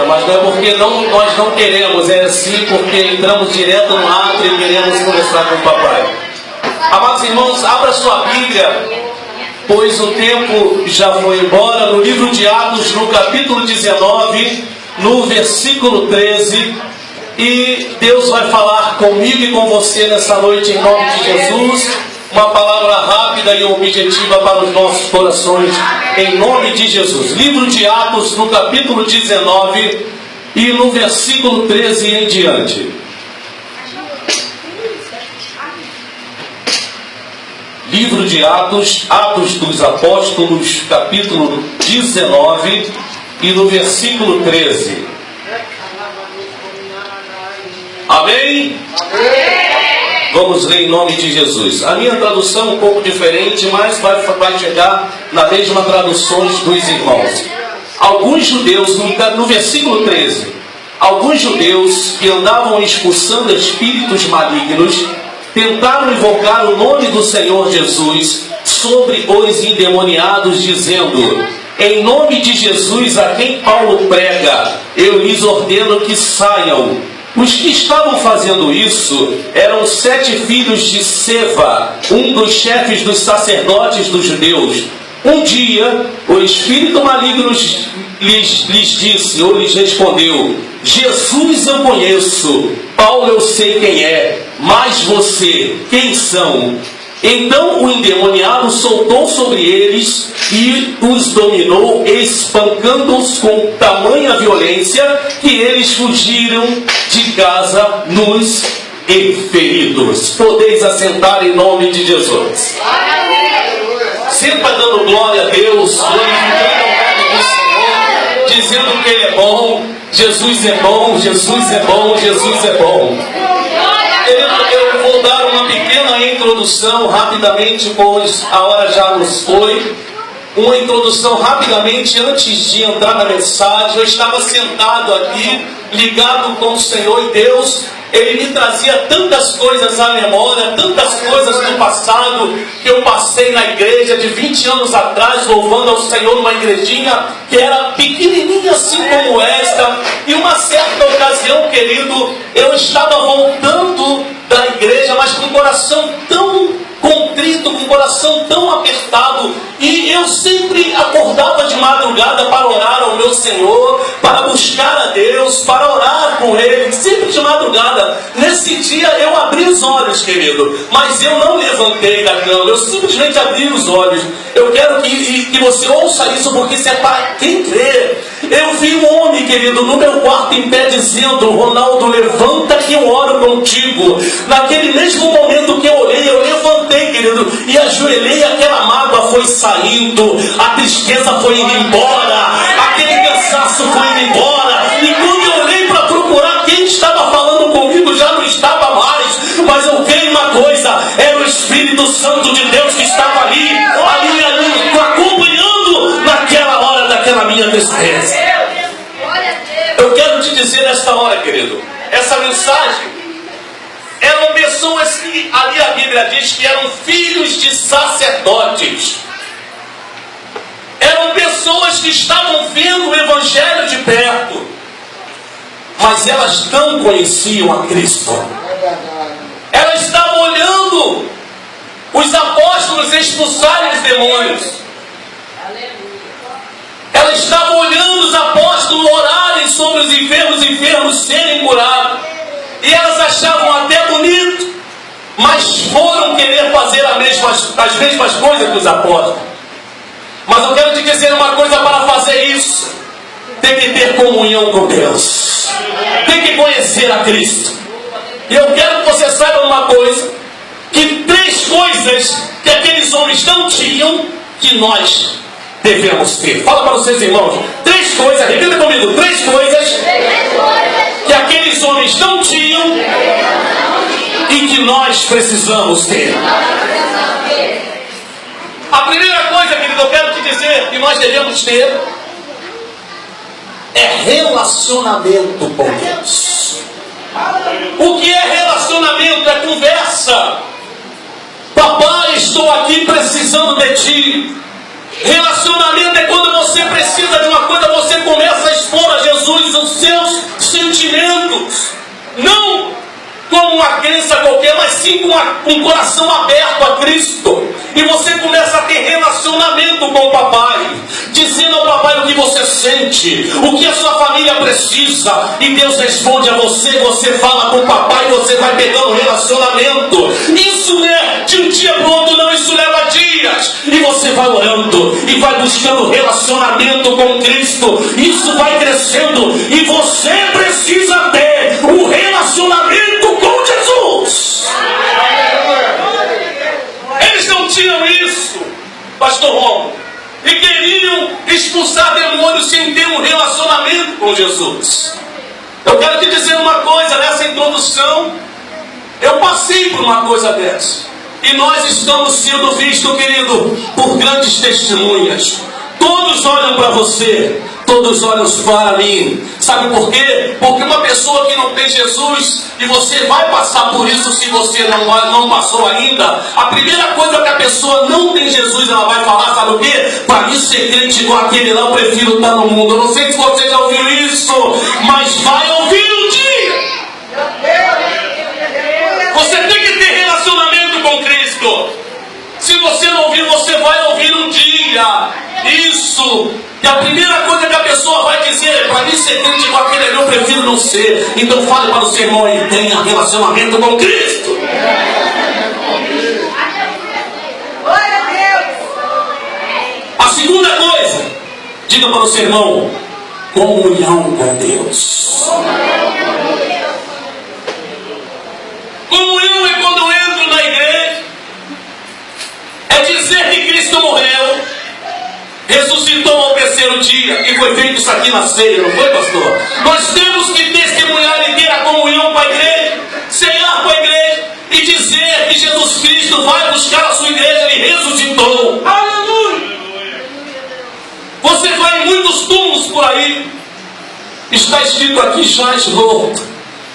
Mas não é porque nós não queremos, é sim porque entramos direto no átrio e queremos conversar com o papai. Amados irmãos, abra sua Bíblia, pois o tempo já foi embora, no livro de Atos, no capítulo 19, no versículo 13, e Deus vai falar comigo e com você nessa noite em nome de Jesus, uma palavra rápida e objetiva para os nossos corações, em nome de Jesus. Livro de Atos, no capítulo 19 e no versículo 13 em diante. Livro de Atos, Atos dos Apóstolos, capítulo 19 e no versículo 13. Amém? Amém. Vamos ler em nome de Jesus. A minha tradução é um pouco diferente, mas vai chegar na mesma tradução dos irmãos. Alguns judeus, no versículo 13, alguns judeus que andavam expulsando espíritos malignos, tentaram invocar o nome do Senhor Jesus sobre os endemoniados, dizendo: em nome de Jesus, a quem Paulo prega, eu lhes ordeno que saiam. Os que estavam fazendo isso eram 7 filhos de Seva, um dos chefes dos sacerdotes dos judeus. Um dia, o espírito maligno lhes disse, ou lhes respondeu: Jesus eu conheço, Paulo eu sei quem é, mas você, quem são? Então o endemoniado soltou sobre eles e os dominou, espancando-os com tamanha violência que eles fugiram de casa nus e feridos. Podeis assentar em nome de Jesus. Sempre dando glória a Deus, glorificando o nome do Senhor, dizendo que Ele é bom, Jesus é bom, Jesus é bom, Jesus é bom. Eu vou dar uma pequena introdução rapidamente, pois a hora já nos foi. Uma introdução rapidamente antes de entrar na mensagem. Eu estava sentado aqui, ligado com o Senhor, e Deus, Ele me trazia tantas coisas à memória, tantas coisas do passado, que eu passei na igreja de 20 anos atrás, louvando ao Senhor numa igrejinha que era pequenininha assim como esta. E uma certa ocasião, querido, eu estava voltando da igreja, mas com o coração tão contrito, com o coração tão apertado, e eu sempre acordava de madrugada para orar ao meu Senhor, para buscar a Deus, para orar com Ele, sempre de madrugada. Nesse dia eu abri os olhos, querido, mas eu não levantei da cama, eu simplesmente abri os olhos. Eu quero que você ouça isso, porque isso é para quem crê. Eu vi um homem, querido, no meu quarto em pé, dizendo: Ronaldo, levanta que eu oro contigo. Naquele mesmo momento que eu orei, eu levantei, querido, e ajoelhei, aquela mágoa foi saindo, a tristeza foi indo embora, aquele cansaço foi indo embora, e quando eu olhei para procurar quem estava falando comigo, já não estava mais, mas eu vi uma coisa, era o Espírito Santo de Deus que estava ali, acompanhando naquela hora daquela minha tristeza. Eu quero te dizer nesta hora, querido, essa mensagem eram pessoas que, ali a Bíblia diz que eram filhos de sacerdotes. Eram pessoas que estavam vendo o Evangelho de perto, mas elas não conheciam a Cristo. Elas estavam olhando os apóstolos expulsarem os demônios. Elas estavam olhando os apóstolos orarem sobre os enfermos serem curados. E elas achavam até bonito, mas foram querer fazer as mesmas coisas que os apóstolos. Mas eu quero te dizer uma coisa: para fazer isso, tem que ter comunhão com Deus, tem que conhecer a Cristo. E eu quero que você saiba uma coisa, que 3 coisas que aqueles homens não tinham, que nós devemos ter. Fala para os seus irmãos: 3 coisas, repita comigo, 3 coisas que aqueles homens não tinham e que nós precisamos ter. A primeira coisa, querido, eu quero te dizer que nós devemos ter é relacionamento com Deus. O que é relacionamento? É conversa. Papai, estou aqui precisando de ti. Relacionamento é quando você precisa de uma coisa, você começa a expor a Jesus o assim com um coração aberto a Cristo. E você começa a ter relacionamento com o papai, dizendo ao papai o que você sente, o que a sua família precisa. E Deus responde a você, você fala com o papai, você vai pegando relacionamento. Isso não é de um dia para o outro, não, isso leva dias. E você vai orando e vai buscando relacionamento com Cristo. Isso vai crescendo e você precisa ter um relacionamento com Jesus. Eles não tinham isso, pastor Romo, e queriam expulsar demônios sem ter um relacionamento com Jesus. Eu quero te dizer uma coisa, nessa introdução, eu passei por uma coisa dessa. E nós estamos sendo vistos, querido, por grandes testemunhas. Todos olham para você, todos olham para mim. Sabe por quê? Porque uma pessoa que não tem Jesus, e você vai passar por isso se você não passou ainda, a primeira coisa que a pessoa não tem Jesus, ela vai falar, sabe o quê? Para mim ser crente igual aquele lá, eu prefiro estar no mundo. Eu não sei se você já ouviu isso, mas vai ouvir um dia. Você tem que ter relacionamento com Cristo. Se você não ouvir, você vai ouvir um dia. Isso. E a primeira coisa que a pessoa vai dizer é: para mim ser crente igual aquele ali, eu prefiro não ser. Então fale para o seu irmão e tenha relacionamento com Cristo. A segunda coisa, diga para o seu irmão: comunhão com Deus. Comunhão é quando eu entro na igreja, é dizer que Cristo morreu, ressuscitou ao terceiro dia, e foi feito isso aqui na ceia, não foi, pastor? Nós temos que testemunhar e ter a comunhão com a igreja, cear com a igreja, e dizer que Jesus Cristo vai buscar a sua igreja e ressuscitou. Aleluia! Você vai em muitos túmulos por aí, está escrito: aqui jaz morto,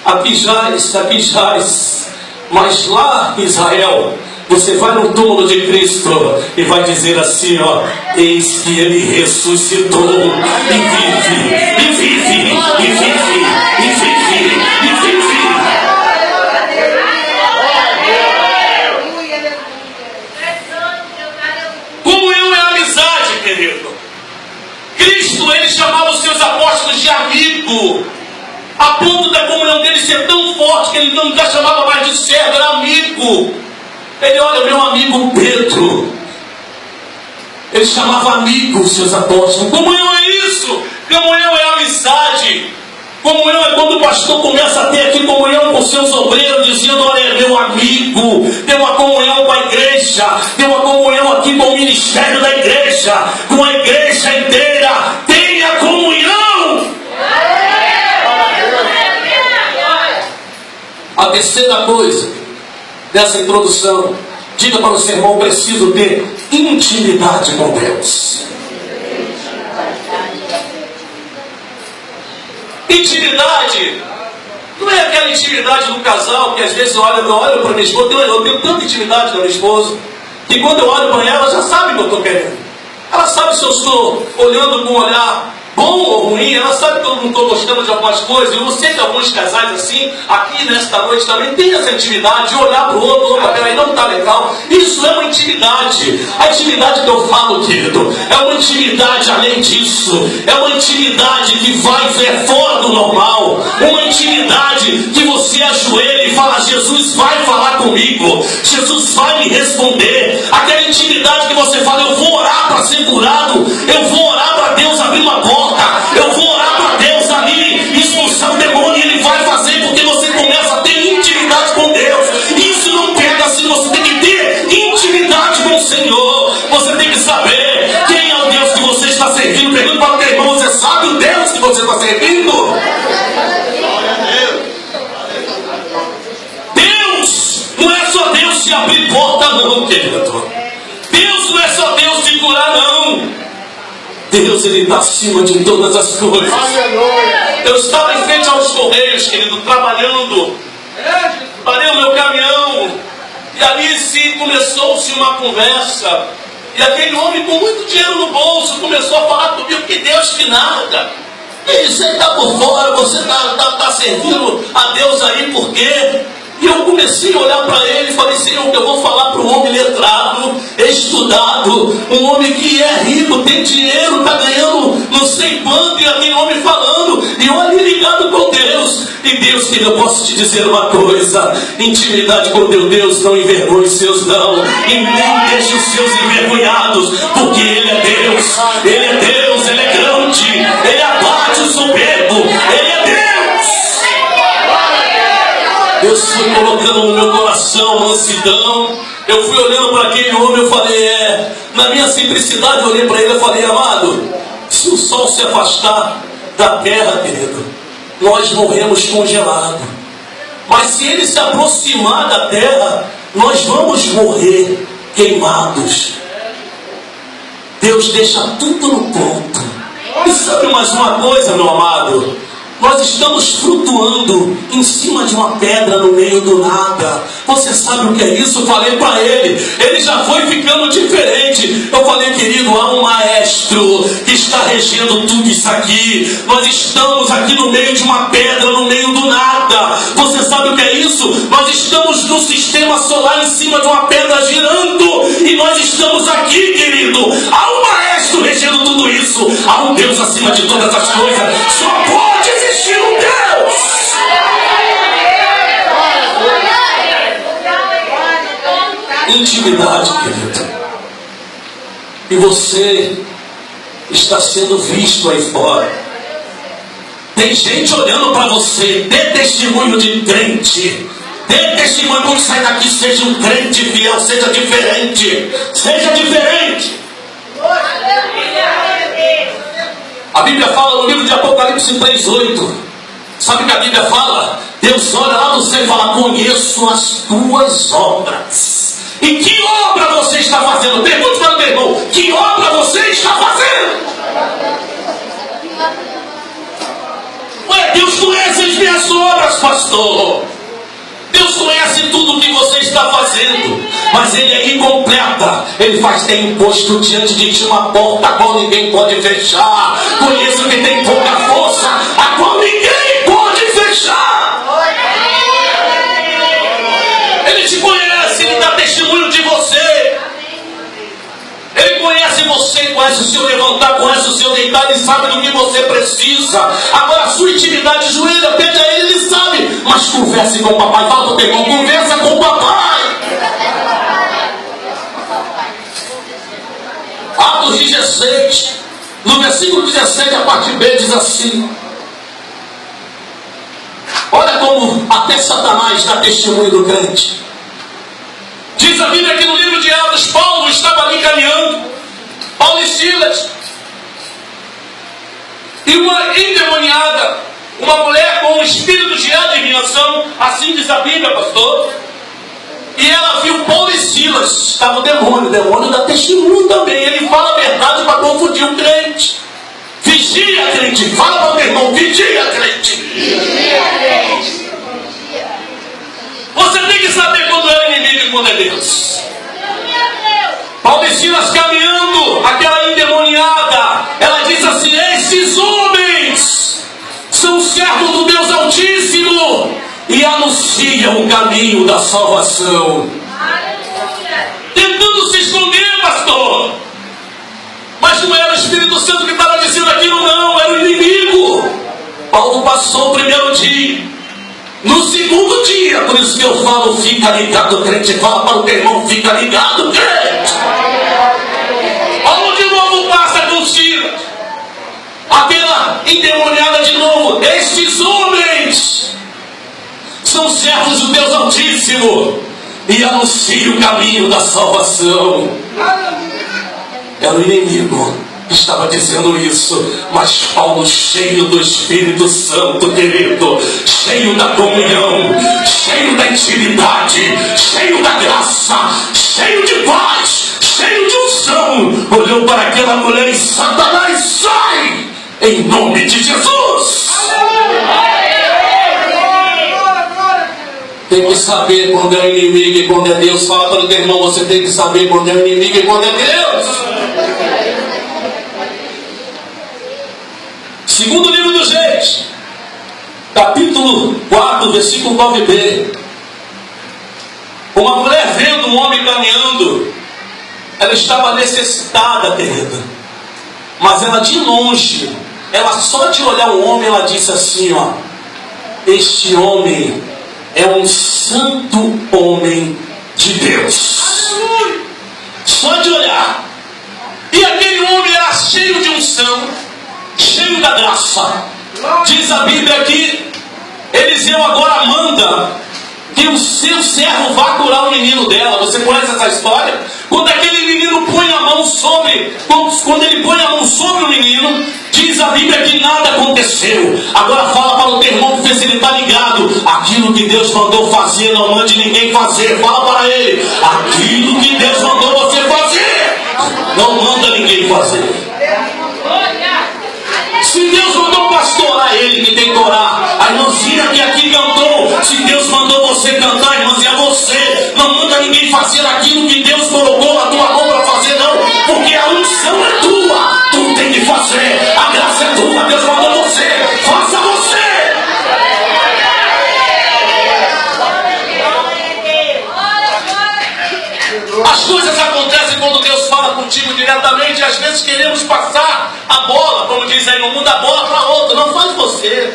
aqui jaz. Mas lá em Israel, você vai no túmulo de Cristo e vai dizer assim, ó: eis que ele ressuscitou e vive, e vive, e vive, e vive, e vive. Comunhão é amizade, querido. Cristo, ele chamava os seus apóstolos de amigo, a ponto da comunhão dele ser tão forte que ele não já chamava mais de servo, era amigo. Ele: olha, meu amigo Pedro. Ele chamava amigo os seus apóstolos. Comunhão é isso. Comunhão é amizade. Comunhão é quando o pastor começa a ter aqui comunhão com seus obreiros, dizendo: olha, é meu amigo. Tem uma comunhão com a igreja, tem uma comunhão aqui com o ministério da igreja, com a igreja inteira. Tenha comunhão. A terceira coisa dessa introdução, diga para o seu irmão: preciso ter intimidade com Deus. Intimidade não é aquela intimidade do casal que às vezes eu olho para minha esposa. Eu tenho tanta intimidade com a minha esposa que quando eu olho para ela já sabe o que eu estou querendo. Ela sabe se eu estou olhando com um olhar bom ou ruim, ela sabe que eu não estou gostando de algumas coisas. Eu sei que alguns casais assim, aqui nesta noite também, tem essa intimidade de olhar para o outro: opa, peraí, não está legal. Isso é uma intimidade. A intimidade que eu falo, querido, é uma intimidade além disso. É uma intimidade que vai fora do normal. Uma intimidade que você ajoelha e fala: Jesus vai falar comigo, Jesus vai me responder. Aquela intimidade que você fala: eu vou orar para ser curado, eu vou orar para Deus abrir uma porta, eu vou orar para Deus ali expulsar o demônio, e Ele vai fazer, porque você começa a ter intimidade com Deus. Isso não pega assim, você tem que ter intimidade com o Senhor. Você tem que saber quem é o Deus que você está servindo. Pergunta para o teu irmão: você sabe o Deus que você está servindo? Deus não é só Deus de abrir porta, não, querido. Deus não é só Deus de curar, não. Deus, Ele está acima de todas as coisas. Eu estava em frente aos Correios, querido, trabalhando. Parei o meu caminhão. E ali começou-se uma conversa. E aquele homem com muito dinheiro no bolso começou a falar comigo que Deus que nada. E você está por fora, você está servindo a Deus aí por quê? E eu comecei a olhar para ele e falei, Senhor, eu vou falar para um homem letrado, estudado, um homem que é rico, tem dinheiro, está ganhando não sei quanto, e aquele homem falando, e eu ali ligado com Deus. E Deus, que eu posso te dizer uma coisa, intimidade com teu Deus, não envergonhe os seus não, e nem deixe os seus envergonhados, porque Ele é Deus, Ele é Deus, Ele é grande, Ele abate o soberbo, Ele é Deus. Deus foi colocando no meu coração mansidão. Eu fui olhando para aquele homem, eu falei, na minha simplicidade, eu olhei para ele e falei, amado, se o sol se afastar da terra, querido, nós morremos congelados. Mas se ele se aproximar da terra, nós vamos morrer queimados. Deus deixa tudo no ponto. E sabe mais uma coisa, meu amado? Nós estamos flutuando em cima de uma pedra no meio do nada. Você sabe o que é isso? Eu falei para ele. Ele já foi ficando diferente. Eu falei, querido, há um maestro que está regendo tudo isso aqui. Nós estamos aqui no meio de uma pedra, no meio do nada. Você sabe o que é isso? Nós estamos no sistema solar em cima de uma pedra girando. E nós estamos aqui, querido. Há um maestro regendo tudo isso. Há um Deus acima de todas as coisas. Só pode existir um Deus. Intimidade, querido. E você está sendo visto aí fora. Tem gente olhando para você. Dê testemunho de crente. Dê testemunho quando sai daqui. Seja um crente fiel. Seja diferente. Seja diferente. A Bíblia fala no livro de Apocalipse 3:8. Sabe o que a Bíblia fala? Deus olha lá no céu e fala, conheço as tuas obras. E que obra você está fazendo? Pergunte para o meu irmão, que obra você está fazendo? Ué, Deus conhece as minhas obras, pastor. Deus conhece tudo o que você está fazendo, mas Ele é incompleta. Ele faz ter imposto diante de ti uma porta a qual ninguém pode fechar. Conheço que tem pouca força, a qual ninguém pode fechar. Ele te conhece, Ele dá testemunho de você. Ele conhece você, conhece o seu levantar, conhece o seu deitar, Ele sabe do que você precisa. Agora a sua intimidade, joelha, pede a Ele, Ele sabe. Mas converse com o papai, fala para o teu irmão, conversa com o papai. Atos 16, no versículo 17, a parte B diz assim. Olha como até Satanás dá testemunho do crente. Diz a Bíblia aqui no livro de Atos, Paulo estava ali caminhando, Paulo e Silas, e uma endemoniada, uma mulher com um espírito de adivinhação, assim diz a Bíblia, pastor, e ela viu Paulo e Silas, estava o demônio dá testemunho também, ele fala a verdade para confundir o crente. Vigia, crente, fala para o meu irmão, vigia, crente. Vigia, crente. Você tem que saber quando é inimigo e quando é Deus. Paulo e Silas caminhando, aquela endemoniada, ela diz assim, esses homens são servos do Deus Altíssimo e anunciam o caminho da salvação. Tentando se esconder, pastor. Mas não era o Espírito Santo que estava dizendo aquilo, não, era o inimigo. Paulo passou o primeiro dia. No segundo dia, por isso que eu falo, fica ligado, crente. Fala para o teu irmão, fica ligado, crente. Paulo de novo passa com Silas. Aquela endemoniada de novo. Estes homens são servos do Deus Altíssimo e anunciam o caminho da salvação. Era o inimigo que estava dizendo isso, mas Paulo, cheio do Espírito Santo, querido, cheio da comunhão, cheio da intimidade, cheio da graça, cheio de paz, cheio de unção, olhou para aquela mulher e Satanás, sai em nome de Jesus. Tem que saber quando é inimigo e quando é Deus. Fala para o teu irmão, você tem que saber quando é inimigo e quando é Deus. Segundo livro dos Reis, capítulo 4, versículo 9b. Uma mulher vendo um homem caminhando, ela estava necessitada, querido. Mas ela de longe, ela só de olhar o homem, ela disse assim, ó: este homem é um santo homem de Deus. Só de olhar. E aquele homem era cheio de unção, cheio da graça. Diz a Bíblia que Eliseu agora manda que o seu servo vá curar o menino dela. Você conhece essa história? Quando aquele menino põe a mão sobre, quando ele põe a mão sobre o menino, diz a Bíblia que nada aconteceu. Agora fala para o teu irmão que vê se ele está ligado. Aquilo que Deus mandou fazer, não mande ninguém fazer. Fala para ele: aquilo que Deus mandou você fazer, não manda ninguém fazer. Se Deus mandou pastorar, ele que tem que orar. A irmãzinha que aqui cantou, se Deus mandou você cantar, irmãzinha, você não manda ninguém fazer aquilo que Deus colocou na tua mão para fazer, não. Porque a unção é tua, tu tem que fazer. A graça é tua, Deus mandou você, faça você. As coisas acontecem quando Deus fala contigo diretamente. E às vezes queremos passar a bola, como diz aí no mundo, a bola para outro. Não faz você.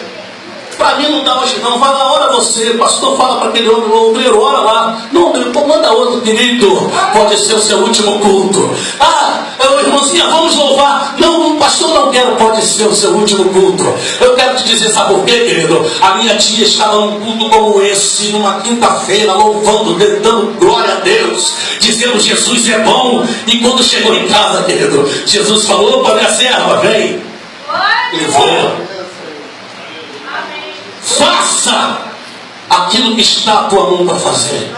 Para mim não dá hoje não. Vai lá, ora você. O pastor fala para aquele homem, o obreiro, ora lá. Não, manda outro, querido. Pode ser o seu último culto. Irmãzinha, vamos louvar. Não, pastor, não quero. Pode ser o seu último culto. Eu quero te dizer, sabe por quê, querido? A minha tia estava num culto como esse, numa quinta-feira, louvando, dando glória a Deus, dizendo Jesus é bom. E quando chegou em casa, querido, Jesus falou: opa, minha serva, vem. Ele veio. Faça aquilo que está à tua mão para fazer.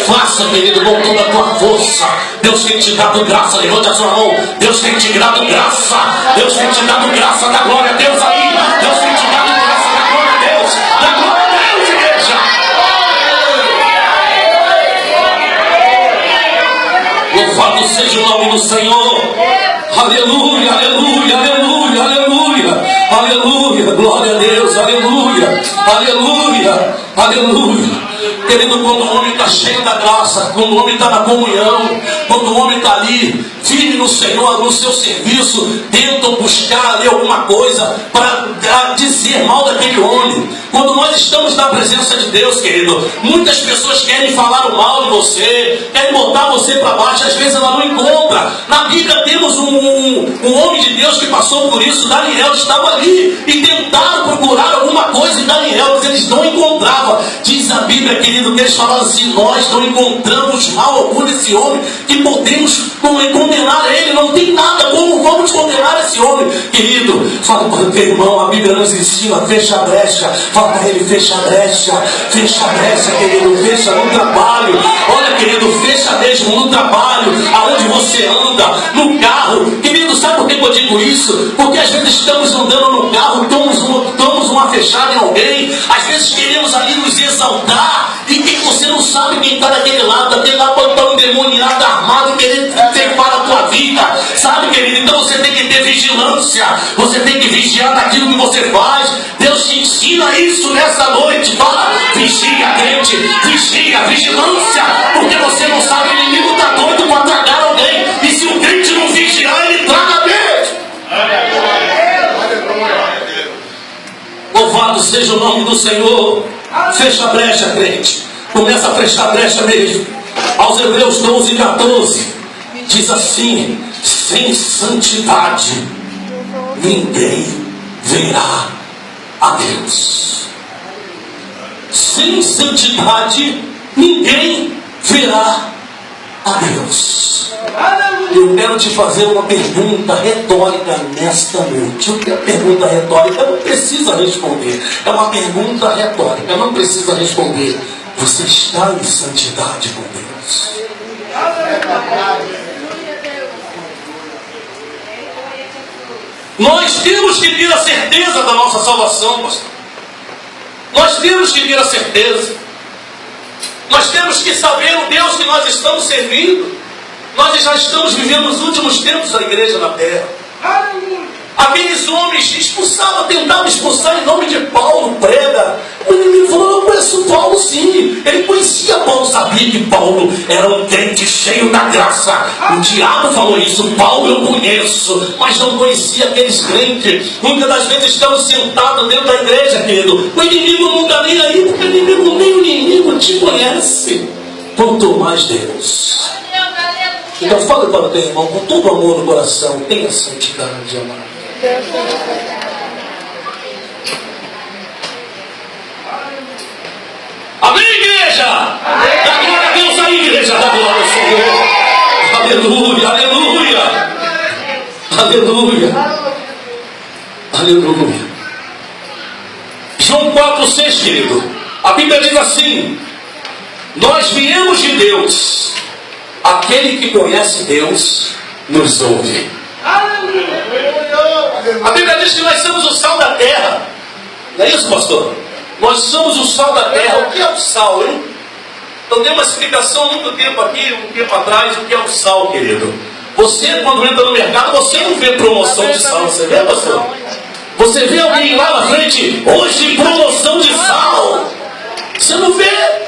Faça, querido, com toda a tua força. Deus tem te dado graça. Levante a sua mão. Deus tem te dado graça. Deus tem te dado graça. Dá glória a Deus aí. Deus tem te dado graça. Dá glória a Deus. Dá glória a Deus, igreja. Louvado seja o nome do Senhor. Aleluia, aleluia, aleluia, aleluia. Aleluia, glória a Deus, aleluia, aleluia, aleluia. Querido, quando o homem está cheio da graça, quando o homem está na comunhão, quando o homem está ali, firme no Senhor, no seu serviço, tentam buscar ali alguma coisa para dizer mal daquele homem. Quando nós estamos na presença de Deus, querido, muitas pessoas querem falar o mal de você, querem botar você para baixo, às vezes ela não encontra. Na Bíblia temos um homem de Deus que passou por isso. Daniel estava ali e tentaram procurar alguma coisa em Daniel, mas eles não encontravam. Diz a Bíblia, querido, que eles falaram assim: nós não encontramos mal algum nesse homem que podemos condenar ele. Não tem nada, como vamos condenar esse homem? Querido, fala para o teu irmão, a Bíblia nos ensina: fecha a brecha. Fala para ele: fecha a brecha, querido, fecha no trabalho. Olha, querido, fecha mesmo no trabalho, aonde você anda, no carro. Querido, sabe por que eu digo isso? Porque às vezes estamos andando no carro, damos uma fechada em alguém, às vezes queremos ali nos exaltar, e que você não sabe quem está daquele lado pode estar um demoniado armado querendo ceifar a tua vida, sabe, querido? Então você tem que ter vigilância, você tem que vigiar daquilo que você faz. Deus te ensina isso nessa noite. Fala: vigia, crente, vigia, vigilância, porque você não sabe, o inimigo está doido para atacar alguém, e se o crente não vigiar, ele traga mesmo. Louvado seja o nome do Senhor. Fecha a brecha, crente. Começa a fechar a brecha mesmo. Aos Hebreus 12:14 diz assim: sem santidade ninguém verá a Deus. Sem santidade ninguém verá a Deus. Eu quero te fazer uma pergunta retórica nesta noite. A pergunta retórica não precisa responder. É uma pergunta retórica, não precisa responder. Você está em santidade com Deus? Nós temos que ter a certeza da nossa salvação, pastor. Nós temos que ter a certeza. Nós temos que saber o Deus que nós estamos servindo. Nós já estamos vivendo os últimos tempos da igreja na terra. Aqueles homens expulsavam, tentavam expulsar em nome de Paulo, prega. O inimigo falou: eu conheço Paulo sim. Ele conhecia Paulo. sabia que Paulo era um crente cheio da graça. O diabo falou isso. Paulo eu conheço, mas não conhecia aqueles crentes. Muitas das vezes estamos sentados dentro da igreja, querido. O inimigo não está nem aí, porque o inimigo te conhece. Quanto mais Deus. Então fala para o teu irmão com todo amor no coração. Tenha santidade, amado. Amém, igreja? Amém. Dá glória a Deus aí, igreja. Dá glória ao Senhor. Aleluia, aleluia. Aleluia. Aleluia. João 4,6, querido. A Bíblia diz assim: nós viemos de Deus. Aquele que conhece Deus nos ouve. A Bíblia diz que nós somos o sal da terra. Não é isso, pastor? Nós somos o sal da terra. O que é o sal, hein? Eu dei uma explicação há muito tempo aqui, um tempo atrás, o que é o sal, querido. Você, quando entra no mercado, você não vê promoção de sal. Você vê, pastor? Você vê alguém lá na frente, hoje promoção de sal. Você não vê.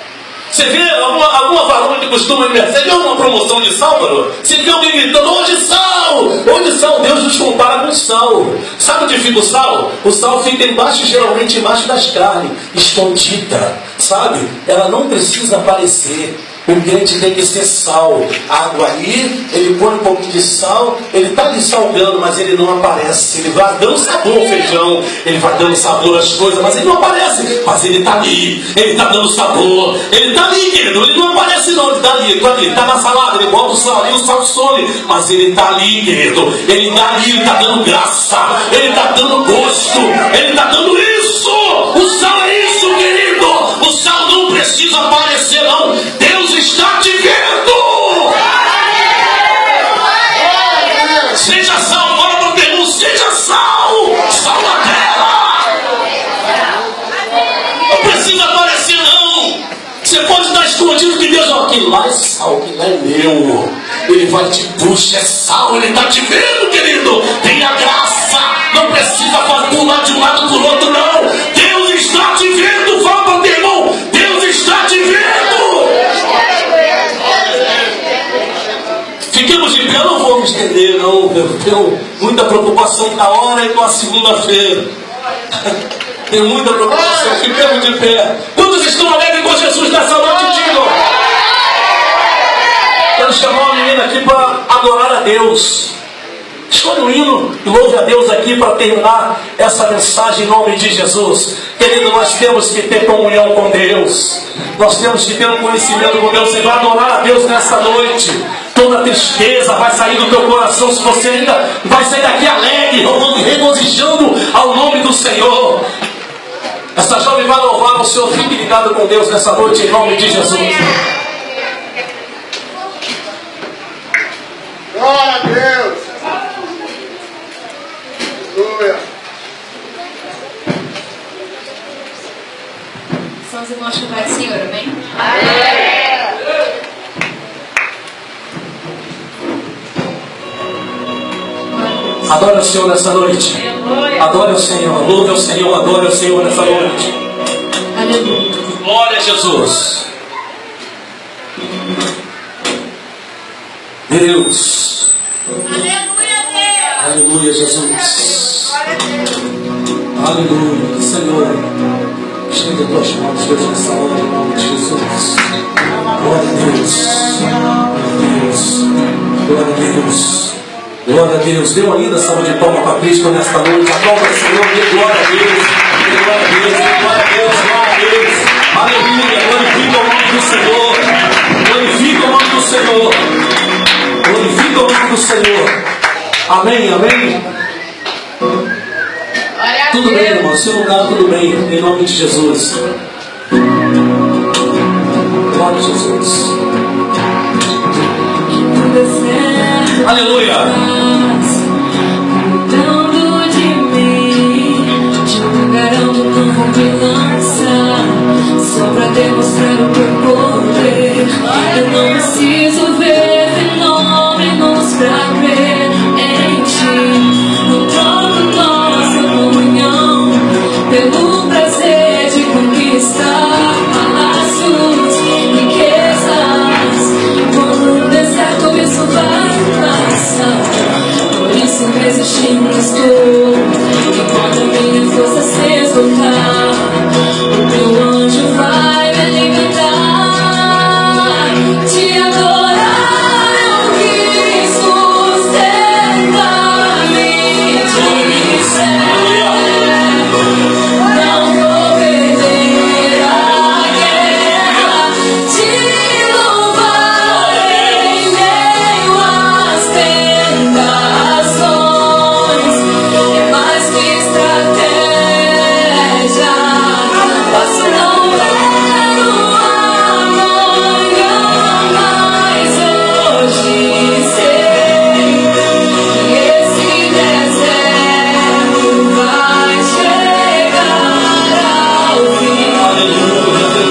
Você vê alguma varona que costuma ir, você vê alguma promoção de sal, varona? Você vê alguém gritando, hoje sal! Hoje sal, Deus nos compara com sal. Sabe onde fica o sal? O sal fica embaixo, geralmente embaixo das carnes, escondida, sabe? Ela não precisa aparecer. O crente tem que ser sal. Água aí, ele põe um pouquinho de sal, ele está ali salgando, mas ele não aparece. Ele vai dando sabor ao feijão, ele vai dando sabor às coisas, mas ele não aparece. Mas ele está ali, ele está dando sabor. Ele está ali, querido, ele não aparece não, ele está ali, ele está na salada, ele bota o sal ali, o sal some, mas ele está ali, querido. Ele está ali, ele está dando graça, ele está dando gosto, ele está dando isso. O sal é isso, querido. O sal não precisa aparecer não. Deus está te vendo. Seja sal, fala para o teu irmão, seja sal, sal da terra. Não precisa aparecer não. Você pode estar escondido que Deus, aquilo lá é sal, que não é meu. Ele vai te puxar, é sal, ele está te vendo, querido. Tenha graça, não precisa pular de um lado para o outro não. Deus está te vendo, fala para o teu irmão, Deus está te vendo. Fiquemos de pé, eu não vou me estender, não. Eu tenho muita preocupação com a hora e com a segunda-feira. Tenho muita preocupação. Fiquemos de pé. Quantos estão alegres com Jesus nessa noite, digam? Quero chamar uma menina aqui para adorar a Deus. Escolhe um hino e louve a Deus aqui para terminar essa mensagem em nome de Jesus. Querido, nós temos que ter comunhão com Deus. Nós temos que ter um conhecimento com Deus. Você vai adorar a Deus nessa noite. Toda tristeza vai sair do teu coração. Se você ainda vai sair daqui alegre, regozijando ao nome do Senhor. Essa jovem vai louvar o Senhor. Fique ligado com Deus nessa noite em nome de Jesus. Glória a Deus. Aleluia. São os irmãos que vai do Senhor, amém? Amém. Adore o Senhor nessa noite. Adore o Senhor. Louve o Senhor. Adore o Senhor nessa noite. Aleluia. Glória a Jesus. Deus. Aleluia, Jesus. Aleluia, Senhor. Estende as tuas mãos, Deus, nessa hora, em nome de Jesus. Glória a Deus. Glória a Deus. Glória a Deus. Dê uma linda salva de palmas para Cristo nesta noite. Aplauda o Senhor. Dê glória a Deus. Dê glória a Deus. Dê glória a Deus. Glória a Deus. Aleluia. Glorifica o nome do Senhor. Glorifica o nome do Senhor. Glorifica o nome do Senhor. Amém, amém. Tudo bem, irmão. Seu lugar, tudo bem. Em nome de Jesus. Glória a Jesus. Aleluia. Cuidando de mim, te preparando como criança, só pra demonstrar o teu poder. Eu não preciso ver fenômenos pra crer em ti. Não troco nossa comunhão pelo prazer de conquistar palácios, riquezas. destino estou. Enquanto a minha força se esgotar, o teu anjo vai me alimentar. Te adorar é o que sustenta-me. Não vou perder a guerra. Te louvarei em meio às tentações. É mais que estratégia. Posso não ver o amanhã, mas hoje sei que esse deserto vai chegar ao fim.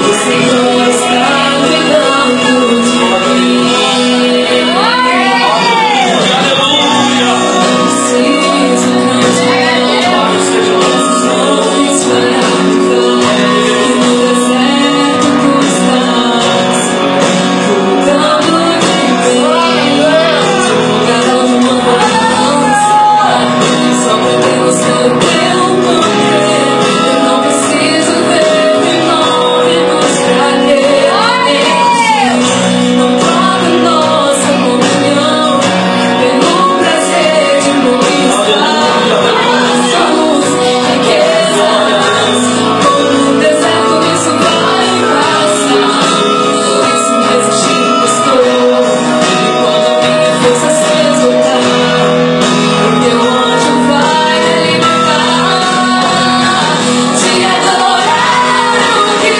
O Senhor está cuidando de mim. Preciso cantar canções para cantar. E no deserto tu estás cuidando de mim. Cada uma balança, só Deus é o teu poder. Eu não preciso ver fenômenos pra crer. Não troco nossa comunhão pelo prazer de conquistar. Somos riquezas, como no deserto isso vai passar. Por isso resistindo estou, e quando a minha força se esgotar, o teu anjo vai me alimentar. Te adorar é o que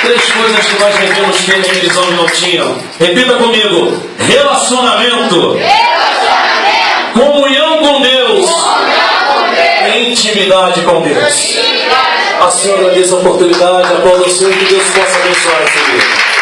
Três coisas que nós devemos ter que eles não tinham. Repita comigo: relacionamento, comunhão com Deus, e intimidade com Deus. A senhora agradeço a oportunidade, aplauda o Senhor, que Deus possa abençoar esse dia.